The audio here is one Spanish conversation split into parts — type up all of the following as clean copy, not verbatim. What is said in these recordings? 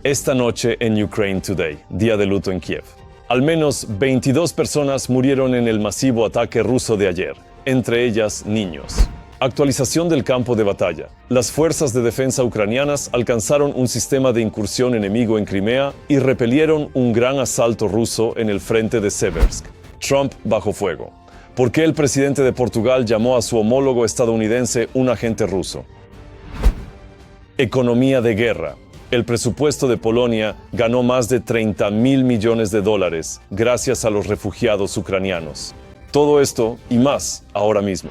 Esta noche en Ukraine Today, día de luto en Kiev. Al menos 22 personas murieron en el masivo ataque ruso de ayer, entre ellas niños. Actualización del campo de batalla. Las fuerzas de defensa ucranianas alcanzaron un sistema de incursión enemigo en Crimea y repelieron un gran asalto ruso en el frente de Seversk. Trump bajo fuego. ¿Por qué el presidente de Portugal llamó a su homólogo estadounidense un agente ruso? Economía de guerra. El presupuesto de Polonia ganó más de $30.000 millones gracias a los refugiados ucranianos. Todo esto y más ahora mismo.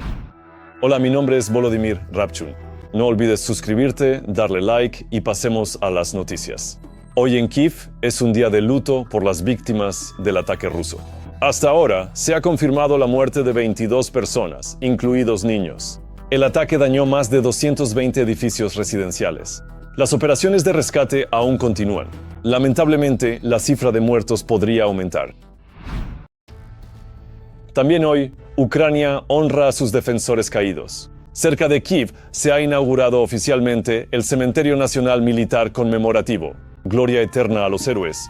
Hola, mi nombre es Volodymyr Rabchun. No olvides suscribirte, darle like y pasemos a las noticias. Hoy en Kiev es un día de luto por las víctimas del ataque ruso. Hasta ahora se ha confirmado la muerte de 22 personas, incluidos niños. El ataque dañó más de 220 edificios residenciales. Las operaciones de rescate aún continúan. Lamentablemente, la cifra de muertos podría aumentar. También hoy, Ucrania honra a sus defensores caídos. Cerca de Kiev se ha inaugurado oficialmente el Cementerio Nacional Militar Conmemorativo. Gloria eterna a los héroes.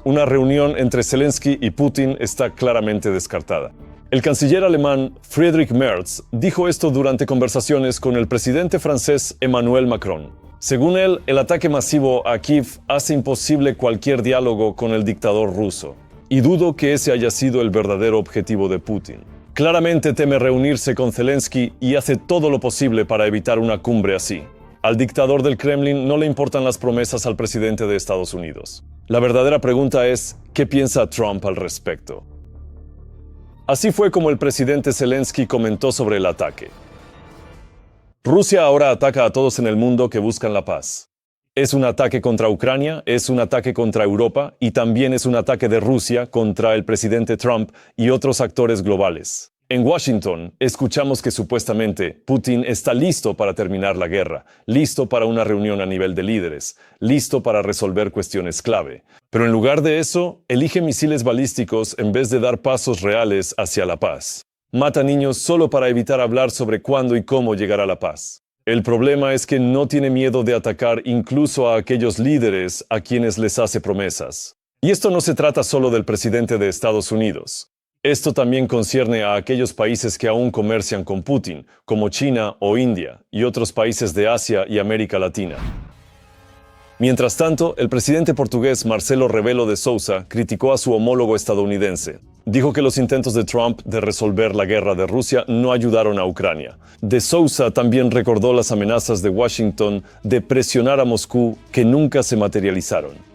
Una reunión entre Zelensky y Putin está claramente descartada. El canciller alemán Friedrich Merz dijo esto durante conversaciones con el presidente francés Emmanuel Macron. Según él, el ataque masivo a Kiev hace imposible cualquier diálogo con el dictador ruso. Y dudo que ese haya sido el verdadero objetivo de Putin. Claramente teme reunirse con Zelensky y hace todo lo posible para evitar una cumbre así. Al dictador del Kremlin no le importan las promesas al presidente de Estados Unidos. La verdadera pregunta es, ¿qué piensa Trump al respecto? Así fue como el presidente Zelensky comentó sobre el ataque. Rusia ahora ataca a todos en el mundo que buscan la paz. Es un ataque contra Ucrania, es un ataque contra Europa y también es un ataque de Rusia contra el presidente Trump y otros actores globales. En Washington, escuchamos que supuestamente Putin está listo para terminar la guerra, listo para una reunión a nivel de líderes, listo para resolver cuestiones clave. Pero en lugar de eso, elige misiles balísticos en vez de dar pasos reales hacia la paz. Mata niños solo para evitar hablar sobre cuándo y cómo llegar a la paz. El problema es que no tiene miedo de atacar incluso a aquellos líderes a quienes les hace promesas. Y esto no se trata solo del presidente de Estados Unidos. Esto también concierne a aquellos países que aún comercian con Putin, como China o India, y otros países de Asia y América Latina. Mientras tanto, el presidente portugués Marcelo Rebelo de Sousa criticó a su homólogo estadounidense. Dijo que los intentos de Trump de resolver la guerra de Rusia no ayudaron a Ucrania. De Sousa también recordó las amenazas de Washington de presionar a Moscú que nunca se materializaron.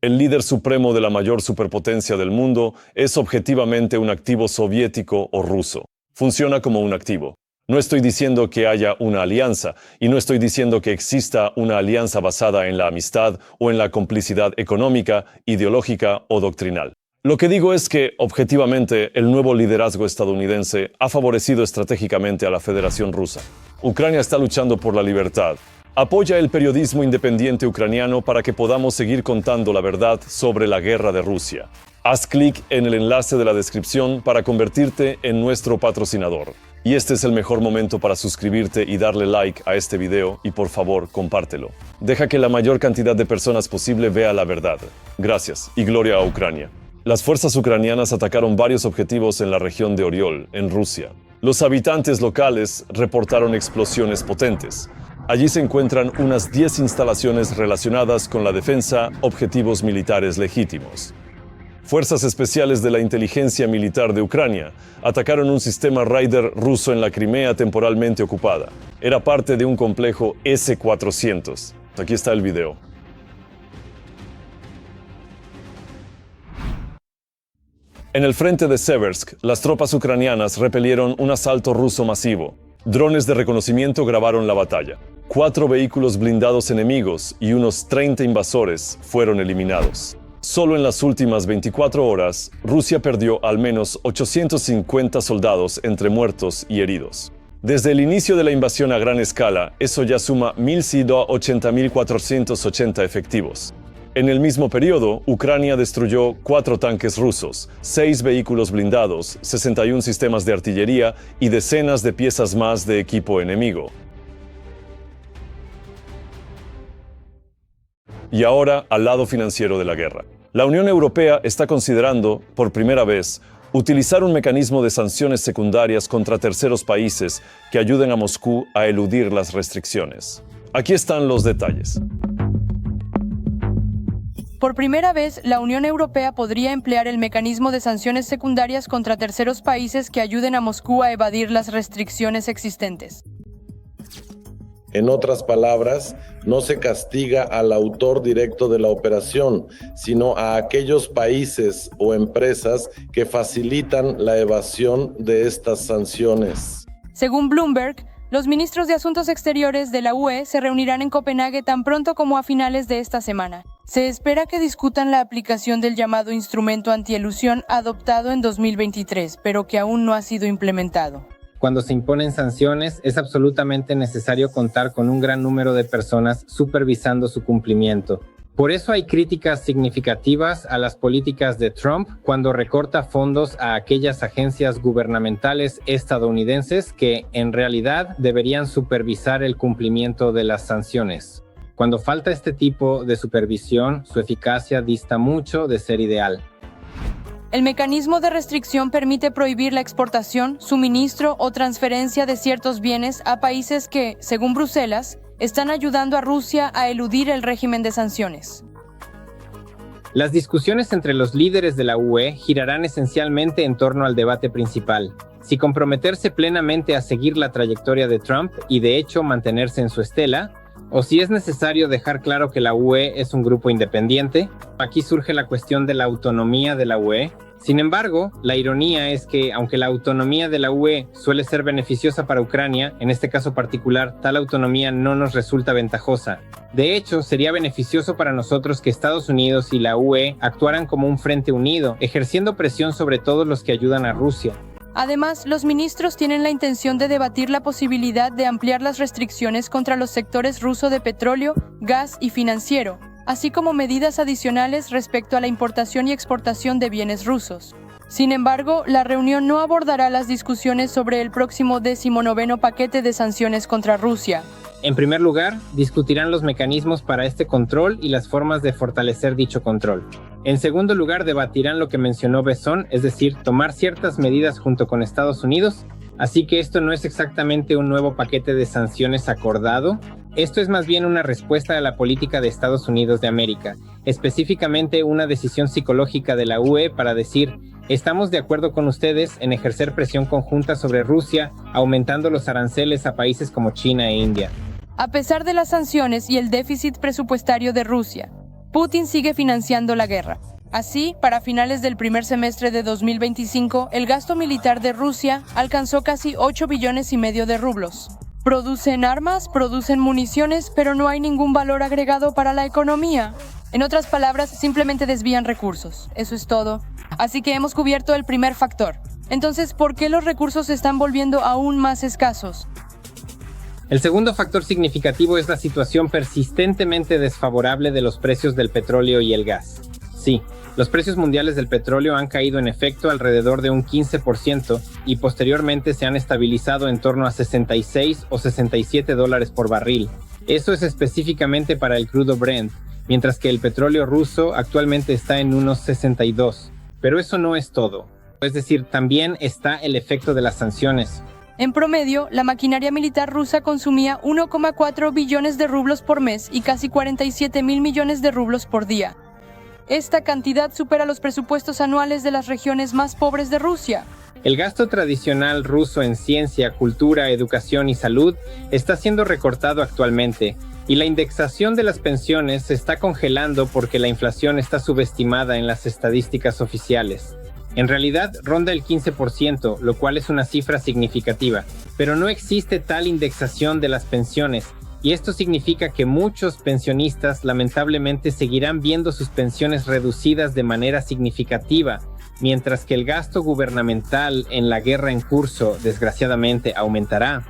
El líder supremo de la mayor superpotencia del mundo es objetivamente un activo soviético o ruso. Funciona como un activo. No estoy diciendo que haya una alianza, y no estoy diciendo que exista una alianza basada en la amistad o en la complicidad económica, ideológica o doctrinal. Lo que digo es que, objetivamente, el nuevo liderazgo estadounidense ha favorecido estratégicamente a la Federación Rusa. Ucrania está luchando por la libertad. Apoya el periodismo independiente ucraniano para que podamos seguir contando la verdad sobre la guerra de Rusia. Haz clic en el enlace de la descripción para convertirte en nuestro patrocinador. Y este es el mejor momento para suscribirte y darle like a este video y por favor, compártelo. Deja que la mayor cantidad de personas posible vea la verdad. Gracias y gloria a Ucrania. Las fuerzas ucranianas atacaron varios objetivos en la región de Oriol, en Rusia. Los habitantes locales reportaron explosiones potentes. Allí se encuentran unas 10 instalaciones relacionadas con la defensa, objetivos militares legítimos. Fuerzas especiales de la inteligencia militar de Ucrania atacaron un sistema Raider ruso en la Crimea temporalmente ocupada. Era parte de un complejo S-400. Aquí está el video. En el frente de Seversk, las tropas ucranianas repelieron un asalto ruso masivo. Drones de reconocimiento grabaron la batalla. 4 vehículos blindados enemigos y unos 30 invasores fueron eliminados. Solo en las últimas 24 horas, Rusia perdió al menos 850 soldados entre muertos y heridos. Desde el inicio de la invasión a gran escala, eso ya suma 1.180.480 efectivos. En el mismo periodo, Ucrania destruyó 4 tanques rusos, 6 vehículos blindados, 61 sistemas de artillería y decenas de piezas más de equipo enemigo. Y ahora, al lado financiero de la guerra. La Unión Europea está considerando, por primera vez, utilizar un mecanismo de sanciones secundarias contra terceros países que ayuden a Moscú a eludir las restricciones. Aquí están los detalles. Por primera vez, la Unión Europea podría emplear el mecanismo de sanciones secundarias contra terceros países que ayuden a Moscú a evadir las restricciones existentes. En otras palabras, no se castiga al autor directo de la operación, sino a aquellos países o empresas que facilitan la evasión de estas sanciones. Según Bloomberg, los ministros de Asuntos Exteriores de la UE se reunirán en Copenhague tan pronto como a finales de esta semana. Se espera que discutan la aplicación del llamado instrumento antielusión adoptado en 2023, pero que aún no ha sido implementado. Cuando se imponen sanciones, es absolutamente necesario contar con un gran número de personas supervisando su cumplimiento. Por eso hay críticas significativas a las políticas de Trump cuando recorta fondos a aquellas agencias gubernamentales estadounidenses que, en realidad, deberían supervisar el cumplimiento de las sanciones. Cuando falta este tipo de supervisión, su eficacia dista mucho de ser ideal. El mecanismo de restricción permite prohibir la exportación, suministro o transferencia de ciertos bienes a países que, según Bruselas, están ayudando a Rusia a eludir el régimen de sanciones. Las discusiones entre los líderes de la UE girarán esencialmente en torno al debate principal: si comprometerse plenamente a seguir la trayectoria de Trump y de hecho mantenerse en su estela, o si es necesario dejar claro que la UE es un grupo independiente. Aquí surge la cuestión de la autonomía de la UE. Sin embargo, la ironía es que, aunque la autonomía de la UE suele ser beneficiosa para Ucrania, en este caso particular, tal autonomía no nos resulta ventajosa. De hecho, sería beneficioso para nosotros que Estados Unidos y la UE actuaran como un frente unido, ejerciendo presión sobre todos los que ayudan a Rusia. Además, los ministros tienen la intención de debatir la posibilidad de ampliar las restricciones contra los sectores ruso de petróleo, gas y financiero, así como medidas adicionales respecto a la importación y exportación de bienes rusos. Sin embargo, la reunión no abordará las discusiones sobre el próximo 19º paquete de sanciones contra Rusia. En primer lugar, discutirán los mecanismos para este control y las formas de fortalecer dicho control. En segundo lugar, debatirán lo que mencionó Besson, es decir, tomar ciertas medidas junto con Estados Unidos. Así que esto no es exactamente un nuevo paquete de sanciones acordado. Esto es más bien una respuesta a la política de Estados Unidos de América, específicamente una decisión psicológica de la UE para decir: estamos de acuerdo con ustedes en ejercer presión conjunta sobre Rusia, aumentando los aranceles a países como China e India. A pesar de las sanciones y el déficit presupuestario de Rusia, Putin sigue financiando la guerra. Así, para finales del primer semestre de 2025, el gasto militar de Rusia alcanzó casi 8,5 billones de rublos. Producen armas, producen municiones, pero no hay ningún valor agregado para la economía. En otras palabras, simplemente desvían recursos. Eso es todo. Así que hemos cubierto el primer factor. Entonces, ¿por qué los recursos se están volviendo aún más escasos? El segundo factor significativo es la situación persistentemente desfavorable de los precios del petróleo y el gas. Sí, los precios mundiales del petróleo han caído en efecto alrededor de un 15% y posteriormente se han estabilizado en torno a 66 o 67 dólares por barril. Eso es específicamente para el crudo Brent, mientras que el petróleo ruso actualmente está en unos 62. Pero eso no es todo. Es decir, también está el efecto de las sanciones. En promedio, la maquinaria militar rusa consumía 1,4 billones de rublos por mes y casi 47,000 millones de rublos por día. Esta cantidad supera los presupuestos anuales de las regiones más pobres de Rusia. El gasto tradicional ruso en ciencia, cultura, educación y salud está siendo recortado actualmente, y la indexación de las pensiones se está congelando porque la inflación está subestimada en las estadísticas oficiales. En realidad ronda el 15%, lo cual es una cifra significativa, pero no existe tal indexación de las pensiones, y esto significa que muchos pensionistas lamentablemente seguirán viendo sus pensiones reducidas de manera significativa, mientras que el gasto gubernamental en la guerra en curso, desgraciadamente, aumentará.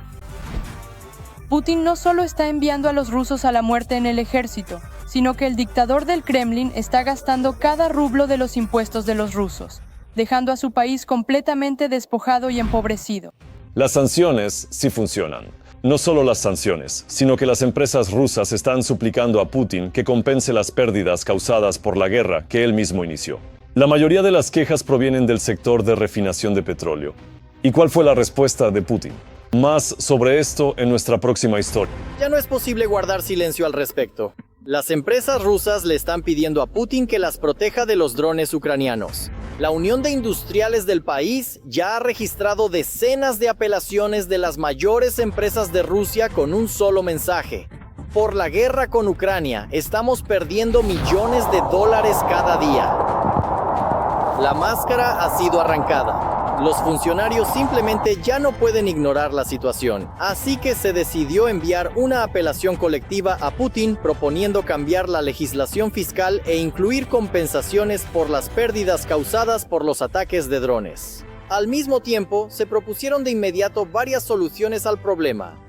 Putin no solo está enviando a los rusos a la muerte en el ejército, sino que el dictador del Kremlin está gastando cada rublo de los impuestos de los rusos, dejando a su país completamente despojado y empobrecido. Las sanciones sí funcionan. No solo las sanciones, sino que las empresas rusas están suplicando a Putin que compense las pérdidas causadas por la guerra que él mismo inició. La mayoría de las quejas provienen del sector de refinación de petróleo. ¿Y cuál fue la respuesta de Putin? Más sobre esto en nuestra próxima historia. Ya no es posible guardar silencio al respecto. Las empresas rusas le están pidiendo a Putin que las proteja de los drones ucranianos. La Unión de Industriales del país ya ha registrado decenas de apelaciones de las mayores empresas de Rusia con un solo mensaje. Por la guerra con Ucrania, estamos perdiendo millones de dólares cada día. La máscara ha sido arrancada. Los funcionarios simplemente ya no pueden ignorar la situación, así que se decidió enviar una apelación colectiva a Putin proponiendo cambiar la legislación fiscal e incluir compensaciones por las pérdidas causadas por los ataques de drones. Al mismo tiempo, se propusieron de inmediato varias soluciones al problema.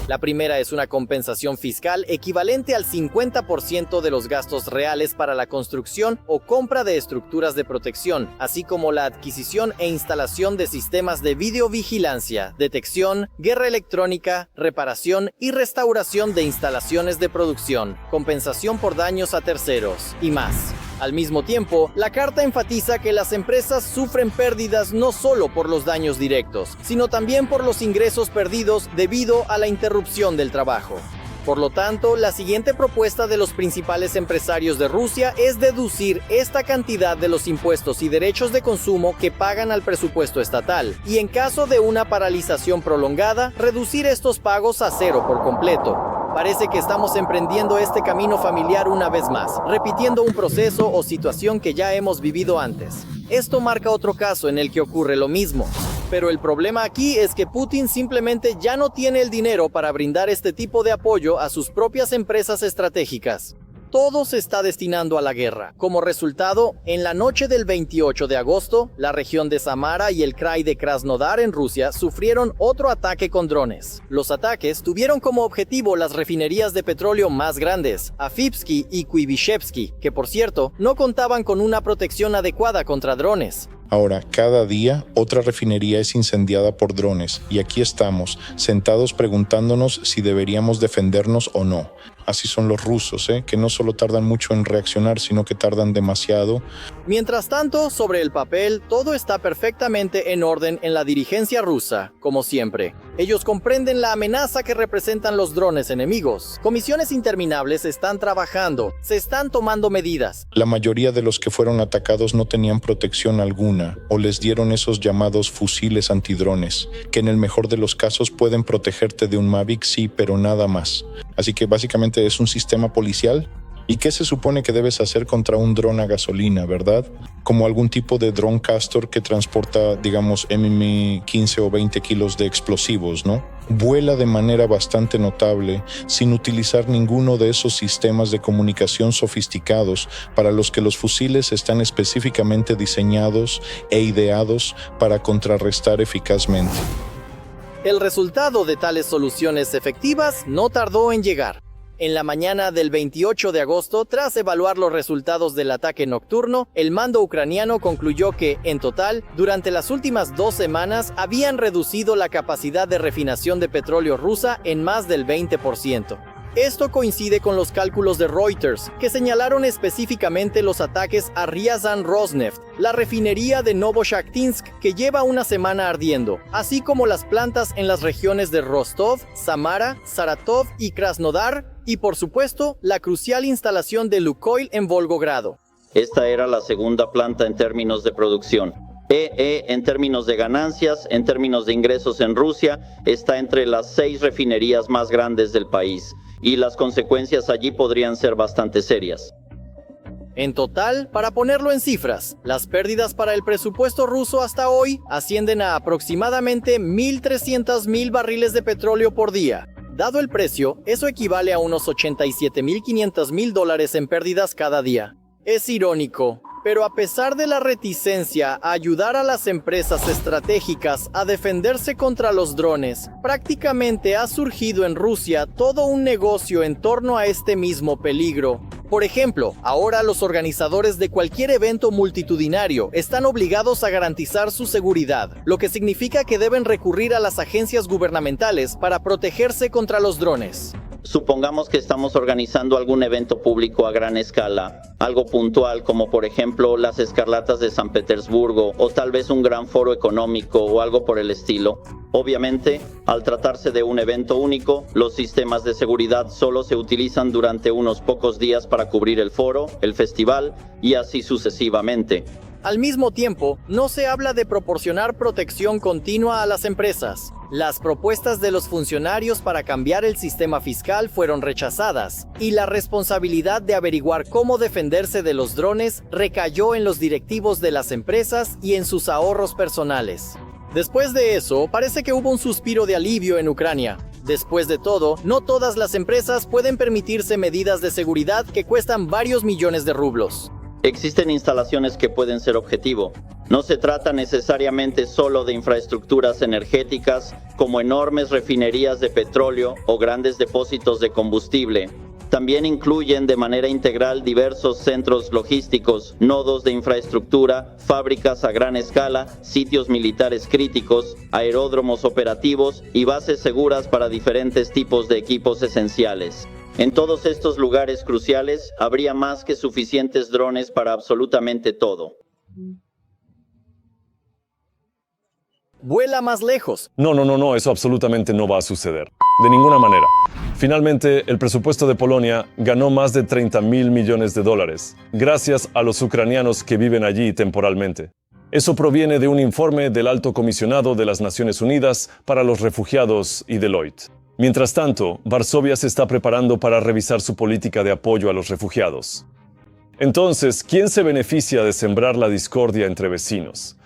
La primera es una compensación fiscal equivalente al 50% de los gastos reales para la construcción o compra de estructuras de protección, así como la adquisición e instalación de sistemas de videovigilancia, detección, guerra electrónica, reparación y restauración de instalaciones de producción, compensación por daños a terceros y más. Al mismo tiempo, la carta enfatiza que las empresas sufren pérdidas no solo por los daños directos, sino también por los ingresos perdidos debido a la interrupción del trabajo. Por lo tanto, la siguiente propuesta de los principales empresarios de Rusia es deducir esta cantidad de los impuestos y derechos de consumo que pagan al presupuesto estatal, y en caso de una paralización prolongada, reducir estos pagos a cero por completo. Parece que estamos emprendiendo este camino familiar una vez más, repitiendo un proceso o situación que ya hemos vivido antes. Esto marca otro caso en el que ocurre lo mismo. Pero el problema aquí es que Putin simplemente ya no tiene el dinero para brindar este tipo de apoyo a sus propias empresas estratégicas. Todo se está destinando a la guerra. Como resultado, en la noche del 28 de agosto, la región de Samara y el krai de Krasnodar en Rusia sufrieron otro ataque con drones. Los ataques tuvieron como objetivo las refinerías de petróleo más grandes, Afipsky y Kuibyshevsky, que por cierto, no contaban con una protección adecuada contra drones. Ahora, cada día, otra refinería es incendiada por drones, y aquí estamos, sentados preguntándonos si deberíamos defendernos o no. Así son los rusos, que no solo tardan mucho en reaccionar, sino que tardan demasiado. Mientras tanto, sobre el papel, todo está perfectamente en orden en la dirigencia rusa, como siempre. Ellos comprenden la amenaza que representan los drones enemigos. Comisiones interminables están trabajando, se están tomando medidas. La mayoría de los que fueron atacados no tenían protección alguna, o les dieron esos llamados fusiles antidrones, que en el mejor de los casos pueden protegerte de un Mavic, sí, pero nada más. Así que básicamente es un sistema policial. ¿Y qué se supone que debes hacer contra un dron a gasolina, verdad? Como algún tipo de dron Castor que transporta, digamos, 15 o 20 kilos de explosivos, ¿no? Vuela de manera bastante notable, sin utilizar ninguno de esos sistemas de comunicación sofisticados para los que los fusiles están específicamente diseñados e ideados para contrarrestar eficazmente. El resultado de tales soluciones efectivas no tardó en llegar. En la mañana del 28 de agosto, tras evaluar los resultados del ataque nocturno, el mando ucraniano concluyó que, en total, durante las últimas 2 semanas, habían reducido la capacidad de refinación de petróleo rusa en más del 20%. Esto coincide con los cálculos de Reuters, que señalaron específicamente los ataques a Ryazan Rosneft, la refinería de Novochakinsk que lleva una semana ardiendo, así como las plantas en las regiones de Rostov, Samara, Saratov y Krasnodar, y por supuesto, la crucial instalación de Lukoil en Volgogrado. Esta era la segunda planta en términos de producción. En términos de ganancias, en términos de ingresos en Rusia, está entre las 6 refinerías más grandes del país, y las consecuencias allí podrían ser bastante serias. En total, para ponerlo en cifras, las pérdidas para el presupuesto ruso hasta hoy ascienden a aproximadamente 1.300.000 barriles de petróleo por día. Dado el precio, eso equivale a unos $87.500.000 en pérdidas cada día. Es irónico, Pero a pesar de la reticencia a ayudar a las empresas estratégicas a defenderse contra los drones, prácticamente ha surgido en Rusia todo un negocio en torno a este mismo peligro. Por ejemplo, ahora los organizadores de cualquier evento multitudinario están obligados a garantizar su seguridad, lo que significa que deben recurrir a las agencias gubernamentales para protegerse contra los drones. Supongamos que estamos organizando algún evento público a gran escala, algo puntual como por ejemplo las escarlatas de San Petersburgo o tal vez un gran foro económico o algo por el estilo. Obviamente, al tratarse de un evento único, los sistemas de seguridad solo se utilizan durante unos pocos días para cubrir el foro, el festival y así sucesivamente. Al mismo tiempo, no se habla de proporcionar protección continua a las empresas. Las propuestas de los funcionarios para cambiar el sistema fiscal fueron rechazadas, y la responsabilidad de averiguar cómo defenderse de los drones recayó en los directivos de las empresas y en sus ahorros personales. Después de eso, parece que hubo un suspiro de alivio en Ucrania. Después de todo, no todas las empresas pueden permitirse medidas de seguridad que cuestan varios millones de rublos. Existen instalaciones que pueden ser objetivo. No se trata necesariamente solo de infraestructuras energéticas como enormes refinerías de petróleo o grandes depósitos de combustible. También incluyen de manera integral diversos centros logísticos, nodos de infraestructura, fábricas a gran escala, sitios militares críticos, aeródromos operativos y bases seguras para diferentes tipos de equipos esenciales. En todos estos lugares cruciales habría más que suficientes drones para absolutamente todo. Vuela más lejos. No, eso absolutamente no va a suceder. De ninguna manera. Finalmente, el presupuesto de Polonia ganó más de 30.000 millones de dólares, gracias a los ucranianos que viven allí temporalmente. Eso proviene de un informe del Alto Comisionado de las Naciones Unidas para los Refugiados y Deloitte. Mientras tanto, Varsovia se está preparando para revisar su política de apoyo a los refugiados. Entonces, ¿quién se beneficia de sembrar la discordia entre vecinos?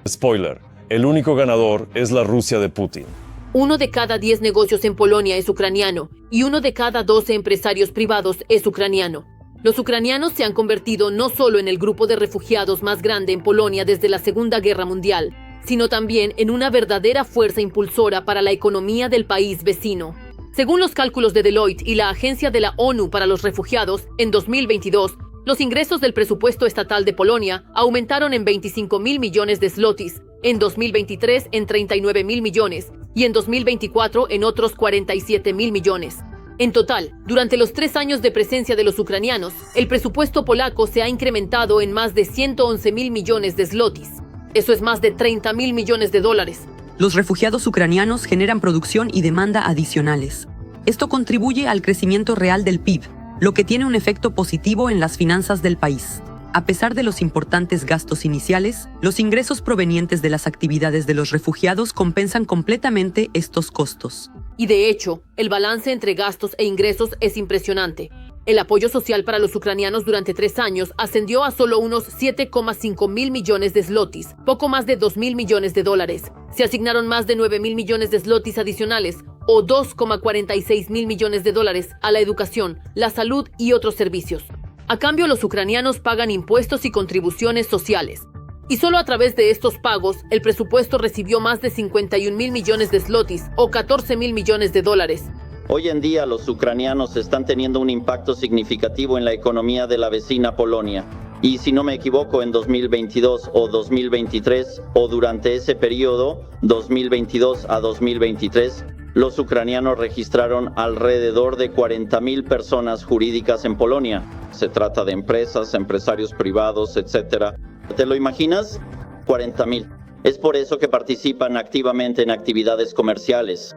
Spoiler, el único ganador es la Rusia de Putin. 1 de cada 10 negocios en Polonia es ucraniano y 1 de cada 12 empresarios privados es ucraniano. Los ucranianos se han convertido no solo en el grupo de refugiados más grande en Polonia desde la Segunda Guerra Mundial, sino también en una verdadera fuerza impulsora para la economía del país vecino. Según los cálculos de Deloitte y la Agencia de la ONU para los Refugiados, en 2022, los ingresos del presupuesto estatal de Polonia aumentaron en 25.000 millones de zlotys, en 2023 en 39.000 millones y en 2024 en otros 47.000 millones. En total, durante los 3 años de presencia de los ucranianos, el presupuesto polaco se ha incrementado en más de 111.000 millones de zlotys. Eso es más de 30.000 millones de dólares. Los refugiados ucranianos generan producción y demanda adicionales. Esto contribuye al crecimiento real del PIB, lo que tiene un efecto positivo en las finanzas del país. A pesar de los importantes gastos iniciales, los ingresos provenientes de las actividades de los refugiados compensan completamente estos costos. Y de hecho, el balance entre gastos e ingresos es impresionante. El apoyo social para los ucranianos durante 3 años ascendió a solo unos 7,5 mil millones de zlotys, poco más de 2.000 millones de dólares. Se asignaron más de 9.000 millones de zlotys adicionales, o 2,46 mil millones de dólares, a la educación, la salud y otros servicios. A cambio, los ucranianos pagan impuestos y contribuciones sociales. Y solo a través de estos pagos, el presupuesto recibió más de 51.000 millones de zlotys, o 14.000 millones de dólares. Hoy en día los ucranianos están teniendo un impacto significativo en la economía de la vecina Polonia. Y si no me equivoco, en 2022 o 2023, o durante ese periodo, 2022 a 2023, los ucranianos registraron alrededor de 40.000 personas jurídicas en Polonia. Se trata de empresas, empresarios privados, etc. ¿Te lo imaginas? 40.000. Es por eso que participan activamente en actividades comerciales.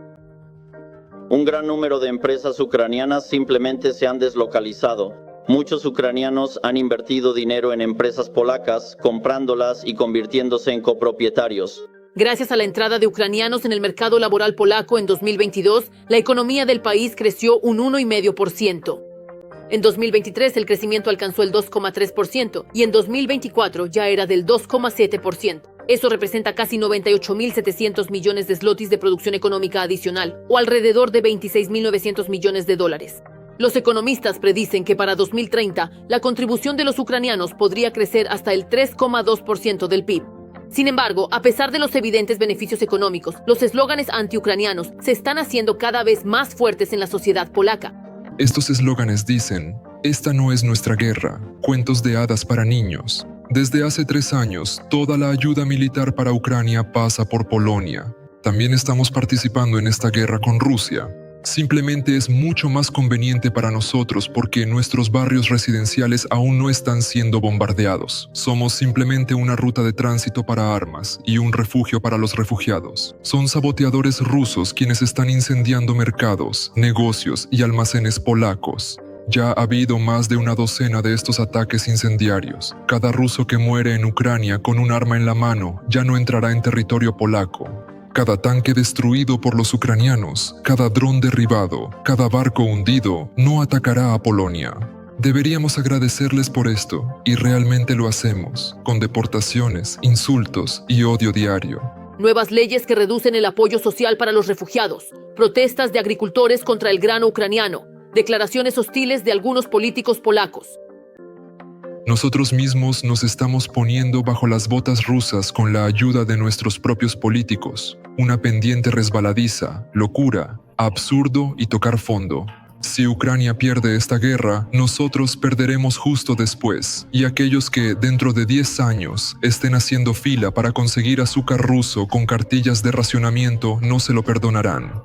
Un gran número de empresas ucranianas simplemente se han deslocalizado. Muchos ucranianos han invertido dinero en empresas polacas, comprándolas y convirtiéndose en copropietarios. Gracias a la entrada de ucranianos en el mercado laboral polaco en 2022, la economía del país creció un 1,5%. En 2023 el crecimiento alcanzó el 2,3% y en 2024 ya era del 2,7%. Eso representa casi 98.700 millones de zlotys de producción económica adicional, o alrededor de 26.900 millones de dólares. Los economistas predicen que para 2030 la contribución de los ucranianos podría crecer hasta el 3,2% del PIB. Sin embargo, a pesar de los evidentes beneficios económicos, los eslóganes antiucranianos se están haciendo cada vez más fuertes en la sociedad polaca. Estos eslóganes dicen: esta no es nuestra guerra, cuentos de hadas para niños. Desde hace 3 años, toda la ayuda militar para Ucrania pasa por Polonia. También estamos participando en esta guerra con Rusia. Simplemente es mucho más conveniente para nosotros porque nuestros barrios residenciales aún no están siendo bombardeados. Somos simplemente una ruta de tránsito para armas y un refugio para los refugiados. Son saboteadores rusos quienes están incendiando mercados, negocios y almacenes polacos. Ya ha habido más de una docena de estos ataques incendiarios. Cada ruso que muere en Ucrania con un arma en la mano ya no entrará en territorio polaco. Cada tanque destruido por los ucranianos, cada dron derribado, cada barco hundido, no atacará a Polonia. Deberíamos agradecerles por esto, y realmente lo hacemos, con deportaciones, insultos y odio diario. Nuevas leyes que reducen el apoyo social para los refugiados, protestas de agricultores contra el grano ucraniano, declaraciones hostiles de algunos políticos polacos. Nosotros mismos nos estamos poniendo bajo las botas rusas con la ayuda de nuestros propios políticos. Una pendiente resbaladiza, locura, absurdo y tocar fondo. Si Ucrania pierde esta guerra, nosotros perderemos justo después, y aquellos que, dentro de 10 años, estén haciendo fila para conseguir azúcar ruso con cartillas de racionamiento no se lo perdonarán.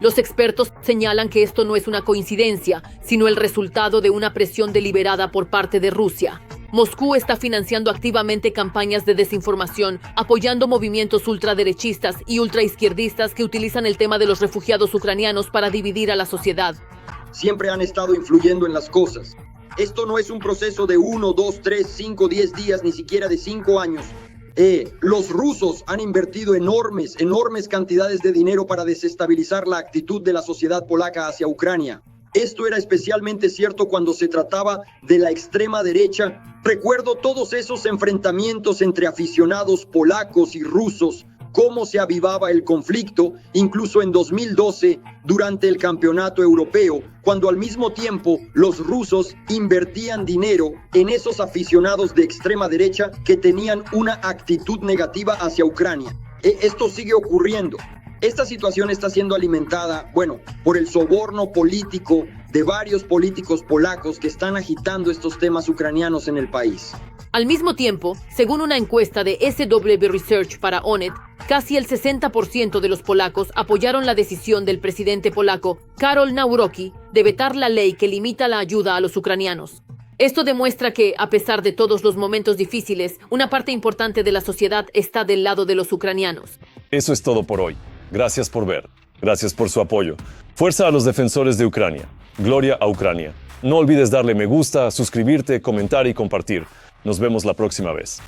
Los expertos señalan que esto no es una coincidencia, sino el resultado de una presión deliberada por parte de Rusia. Moscú está financiando activamente campañas de desinformación, apoyando movimientos ultraderechistas y ultraizquierdistas que utilizan el tema de los refugiados ucranianos para dividir a la sociedad. Siempre han estado influyendo en las cosas. Esto no es un proceso de 1, 2, 3, 5, 10 días, ni siquiera de 5 años. Los rusos han invertido enormes cantidades de dinero para desestabilizar la actitud de la sociedad polaca hacia Ucrania. Esto era especialmente cierto cuando se trataba de la extrema derecha. Recuerdo todos esos enfrentamientos entre aficionados polacos y rusos, cómo se avivaba el conflicto, incluso en 2012, durante el campeonato europeo, cuando al mismo tiempo los rusos invertían dinero en esos aficionados de extrema derecha que tenían una actitud negativa hacia Ucrania. Esto sigue ocurriendo. Esta situación está siendo alimentada, por el soborno político de varios políticos polacos que están agitando estos temas ucranianos en el país. Al mismo tiempo, según una encuesta de SW Research para Onet, casi el 60% de los polacos apoyaron la decisión del presidente polaco Karol Nawrocki de vetar la ley que limita la ayuda a los ucranianos. Esto demuestra que, a pesar de todos los momentos difíciles, una parte importante de la sociedad está del lado de los ucranianos. Eso es todo por hoy. Gracias por ver. Gracias por su apoyo. Fuerza a los defensores de Ucrania. Gloria a Ucrania. No olvides darle me gusta, suscribirte, comentar y compartir. Nos vemos la próxima vez.